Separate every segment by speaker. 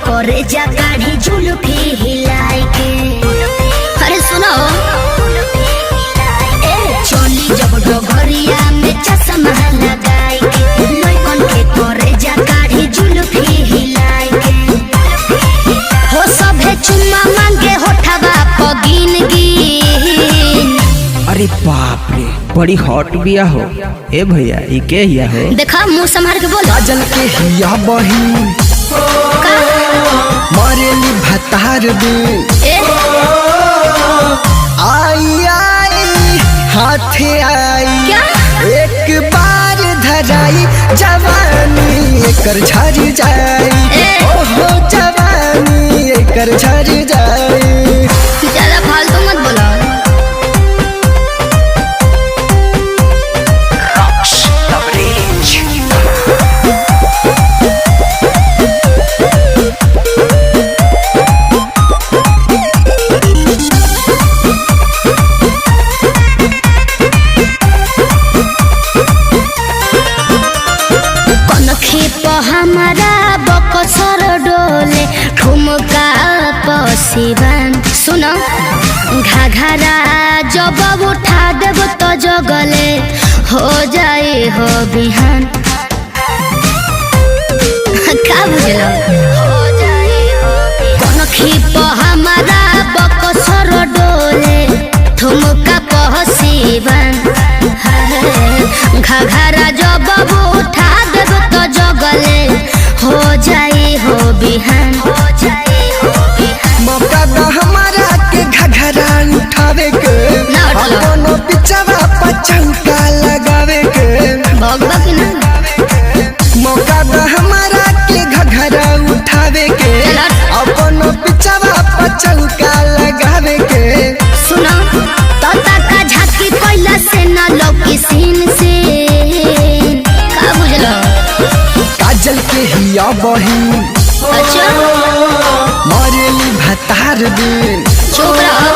Speaker 1: करे जा गाड़ी जुल्फी हिलाई के। अरे सुनो चली जब डगरिया में चश्मा लगाई के लइकन के करे जा गाड़ी जुल्फी हिलाई के। हो सभे चुम्मा मांगे होठवा पगिन गिन।
Speaker 2: अरे बाप रे बड़ी हॉट बिया हो। ए भैया ई के हिया हो?
Speaker 1: देखा मुंह संभाल के बोल।
Speaker 3: काजल के हिया बहिन मरेली भतार दिन आई आई हाथे आई
Speaker 1: क्या?
Speaker 3: एक बार धराई जवानी एकर झड़ जाई। ओहो जवानी एकर झड़ जाई।
Speaker 1: ज्यादा फालतू मत बोलो। हमारा बकसर डोले ठुमका पसीवन सुनो घाघरा जब उठा देव तो जगले हो जाए हो बिहान। का बुझलो कनखी प हमारा बकसर डोले ठुमका पसीवन घाघरा जब उठा देव तो जगले हो जाए हो बिहान।
Speaker 3: मौका दा हमारा के घघरा उठावे के अपनो पिचवा पचौका लगावे के।
Speaker 1: भगवा की ना
Speaker 3: मौका दा हमारा के घघरा उठावे के अपनो पिचवा पचौका लगावे के।
Speaker 1: सुनो तो का झाकी कोइला से ना लौकी सीन से। का बुझलो
Speaker 3: काजल के हिया बहिन
Speaker 1: अच्छा
Speaker 3: मरेली भतार दिन
Speaker 1: चुप रहो।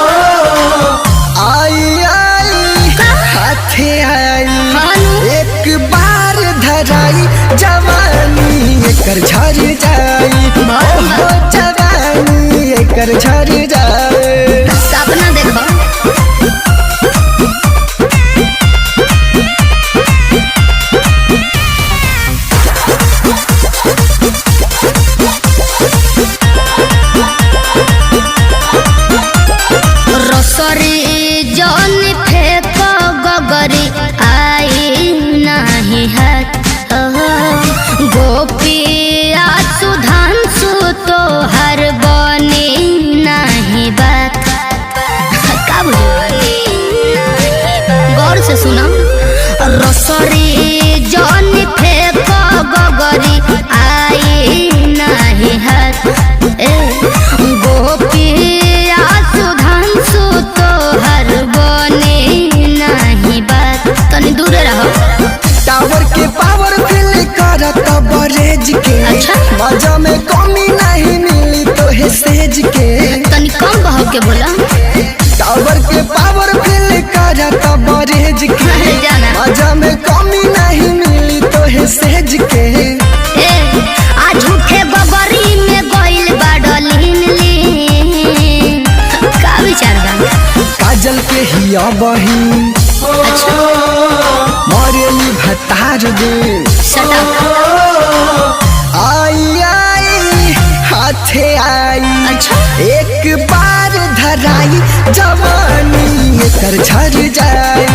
Speaker 3: आई आई हाथे आई एक बार धराई जवानी एकर झड़ जाई। ओहो जवानी एकर झड़ जाई।
Speaker 1: सपना देखो रसरी जन फेंक गगरी आई नहीं है गोपिया सुधांशु तो हर बनी नहीं बात। कब गौर से सुना रसरी जन फेंक गगरी आई नहीं है गोपिया सुधांशु तो हर बनी नहीं बात। तनी दूर रहो।
Speaker 3: टावर के पावर फील करत बरेज के।
Speaker 1: अच्छा?
Speaker 3: मजा में कमी नहीं मिली तो है सेज के।
Speaker 1: तनी कम बहो के बोला।
Speaker 3: टावर के पावर फील करत बरेज के।
Speaker 1: जाना
Speaker 3: मजा में कमी नहीं मिली तो है सेज के।
Speaker 1: आ झूठे बबरी में गोइल बाडलीन लीन। का विचार बा?
Speaker 3: काजल के हिया बहिन मरेली भतार दिन आई आई हाथे आई
Speaker 1: अच्छा
Speaker 3: एक बार धराई जवानी एकर झड़ जाई।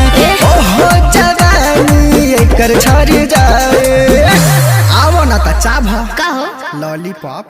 Speaker 3: ओहो जवानी एकर झड़ जाई। आवो ना त चाभ
Speaker 1: का हो
Speaker 3: लॉलीपॉप।